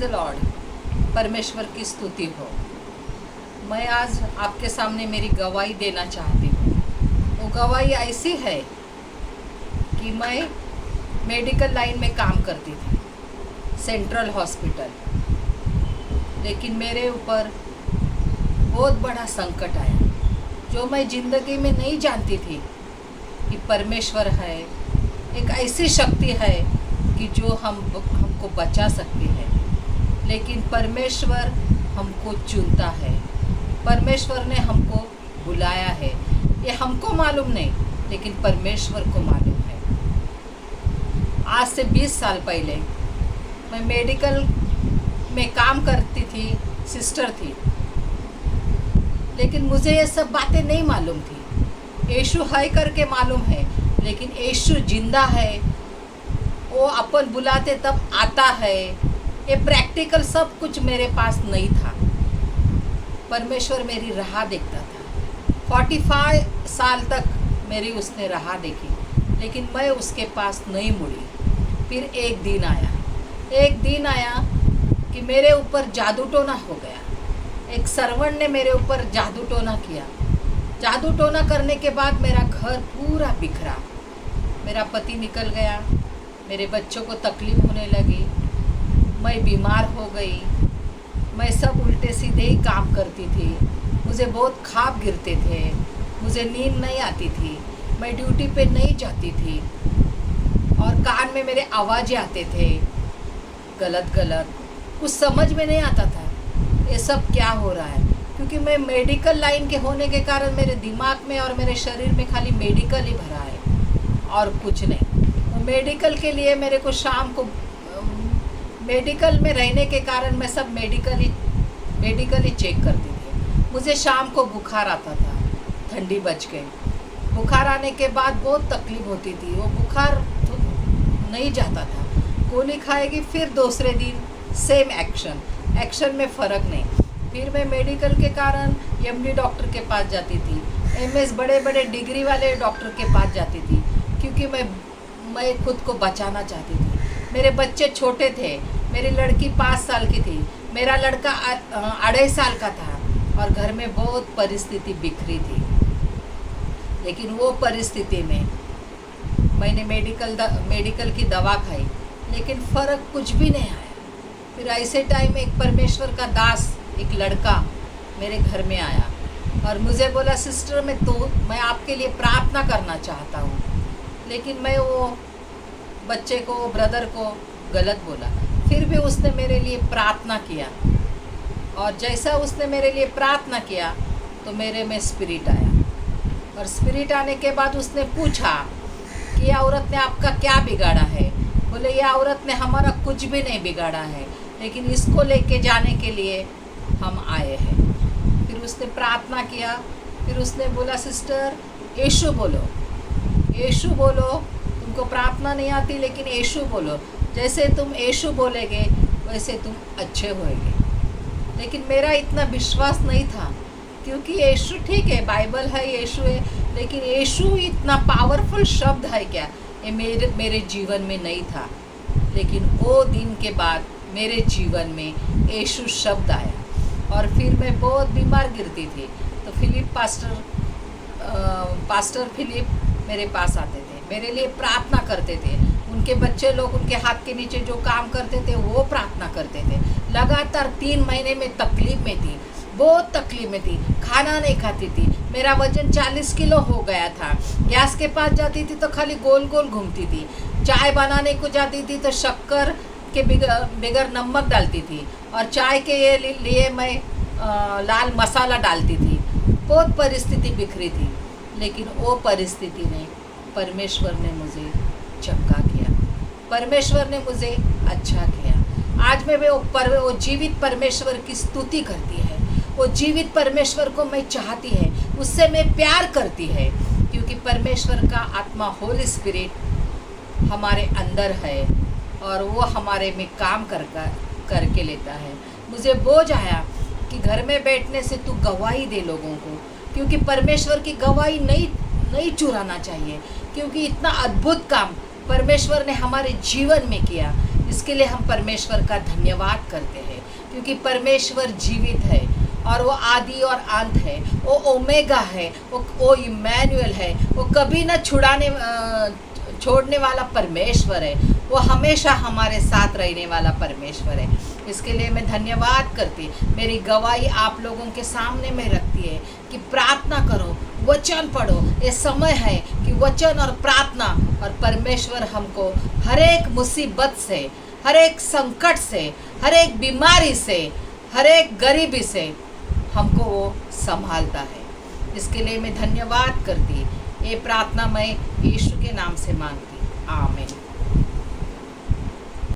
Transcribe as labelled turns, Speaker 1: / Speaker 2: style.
Speaker 1: The Lord. परमेश्वर की स्तुति हो। मैं आज आपके सामने मेरी गवाही देना चाहती हूँ। वो गवाही ऐसी है कि मैं मेडिकल लाइन में काम करती थी, सेंट्रल हॉस्पिटल, लेकिन मेरे ऊपर बहुत बड़ा संकट आया जो मैं ज़िंदगी में नहीं जानती थी कि परमेश्वर है, एक ऐसी शक्ति है कि जो हमको बचा सकती है। लेकिन परमेश्वर हमको चुनता है, परमेश्वर ने हमको बुलाया है। ये हमको मालूम नहीं, लेकिन परमेश्वर को मालूम है। आज से 20 साल पहले मैं मेडिकल में काम करती थी, सिस्टर थी, लेकिन मुझे ये सब बातें नहीं मालूम थी। यीशु है करके मालूम है, लेकिन यीशु जिंदा है, वो अपन बुलाते तब आता है। ये प्रैक्टिकल सब कुछ मेरे पास नहीं था। परमेश्वर मेरी राह देखता था। 45 साल तक मेरी उसने राह देखी, लेकिन मैं उसके पास नहीं मुड़ी। फिर एक दिन आया कि मेरे ऊपर जादू टोना हो गया। एक सर्वेंट ने मेरे ऊपर जादू टोना किया। जादू टोना करने के बाद मेरा घर पूरा बिखरा। मेरा पति निकल गया, मेरे बच्चों को तकलीफ होने लगी, मैं बीमार हो गई। मैं सब उल्टे सीधे ही काम करती थी। मुझे बहुत ख्वाब गिरते थे, मुझे नींद नहीं आती थी, मैं ड्यूटी पे नहीं जाती थी और कान में मेरे आवाज़ें आते थे गलत गलत। कुछ समझ में नहीं आता था ये सब क्या हो रहा है, क्योंकि मैं मेडिकल लाइन के होने के कारण मेरे दिमाग में और मेरे शरीर में खाली मेडिकल ही भरा है और कुछ नहीं। मेडिकल के लिए मेरे को शाम को मेडिकल में रहने के कारण मैं सब मेडिकल ही चेक करती थी। मुझे शाम को बुखार आता था, ठंडी बच गई। बुखार आने के बाद बहुत तकलीफ होती थी, वो बुखार तो नहीं जाता था। गोली खाएगी, फिर दूसरे दिन सेम एक्शन में फ़र्क नहीं। फिर मैं मेडिकल के कारण एमडी डॉक्टर के पास जाती थी, एमएस बड़े बड़े डिग्री वाले डॉक्टर के पास जाती थी, क्योंकि मैं खुद को बचाना चाहती थी। मेरे बच्चे छोटे थे, मेरी लड़की 5 साल की थी, मेरा लड़का 2.5 साल का था और घर में बहुत परिस्थिति बिखरी थी। लेकिन वो परिस्थिति में मैंने मेडिकल की दवा खाई, लेकिन फ़र्क कुछ भी नहीं आया। फिर ऐसे टाइम एक परमेश्वर का दास, एक लड़का मेरे घर में आया और मुझे बोला, सिस्टर मैं आपके लिए प्रार्थना करना चाहता हूँ। लेकिन मैं वो बच्चे को, ब्रदर को गलत बोला। फिर भी उसने मेरे लिए प्रार्थना किया और जैसा उसने मेरे लिए प्रार्थना किया तो मेरे में स्पिरिट आया। और स्पिरिट आने के बाद उसने पूछा कि यह औरत ने आपका क्या बिगाड़ा है। बोले, यह औरत ने हमारा कुछ भी नहीं बिगाड़ा है, लेकिन इसको लेके जाने के लिए हम आए हैं। फिर उसने प्रार्थना किया। फिर उसने बोला, सिस्टर यीशु बोलो, यीशु बोलो। तुमको प्रार्थना नहीं आती, लेकिन यीशु बोलो। जैसे तुम यीशु बोलेगे वैसे तुम अच्छे होएगे। लेकिन मेरा इतना विश्वास नहीं था, क्योंकि यीशु ठीक है, बाइबल है, यीशु है, लेकिन यीशु इतना पावरफुल शब्द है क्या, ये मेरे जीवन में नहीं था। लेकिन वो दिन के बाद मेरे जीवन में यीशु शब्द आया और फिर मैं बहुत बीमार गिरती थी। तो पास्टर फिलिप मेरे पास आते थे, मेरे लिए प्रार्थना करते थे। उनके बच्चे लोग उनके हाथ के नीचे जो काम करते थे वो प्रार्थना करते थे। लगातार 3 महीने में तकलीफ में थी, बहुत तकलीफ में थी, खाना नहीं खाती थी। मेरा वजन 40 किलो हो गया था। गैस के पास जाती थी तो खाली गोल गोल घूमती थी। चाय बनाने को जाती थी तो शक्कर के बगैर नमक डालती थी और चाय के लिए मैं लाल मसाला डालती थी। बहुत परिस्थिति बिखरी थी, लेकिन वो परिस्थिति ने परमेश्वर ने मुझे चंगा किया, परमेश्वर ने मुझे अच्छा किया। आज मैं वो जीवित परमेश्वर की स्तुति करती है। वो जीवित परमेश्वर को मैं चाहती है, उससे मैं प्यार करती है, क्योंकि परमेश्वर का आत्मा होली स्पिरिट हमारे अंदर है और वो हमारे में काम करके लेता है। मुझे बोझ आया कि घर में बैठने से तू गवाही दे लोगों को, क्योंकि परमेश्वर की गवाही नहीं चुराना चाहिए, क्योंकि इतना अद्भुत काम परमेश्वर ने हमारे जीवन में किया। इसके लिए हम परमेश्वर का धन्यवाद करते हैं, क्योंकि परमेश्वर जीवित है और वो आदि और अंत है, वो ओमेगा है, वो इमैनुअल है, वो कभी न छोड़ने वाला परमेश्वर है, वो हमेशा हमारे साथ रहने वाला परमेश्वर है। इसके लिए मैं धन्यवाद करती, मेरी गवाही आप लोगों के सामने में रखती है कि प्रार्थना करो, वचन पढ़ो। ये समय है कि वचन और प्रार्थना, और परमेश्वर हमको हर एक मुसीबत से, हर एक संकट से, हर एक बीमारी से, हर एक गरीबी से हमको वो संभालता है। इसके लिए मैं धन्यवाद करती। ये प्रार्थना मैं यीशु के नाम से मांगती। आमीन।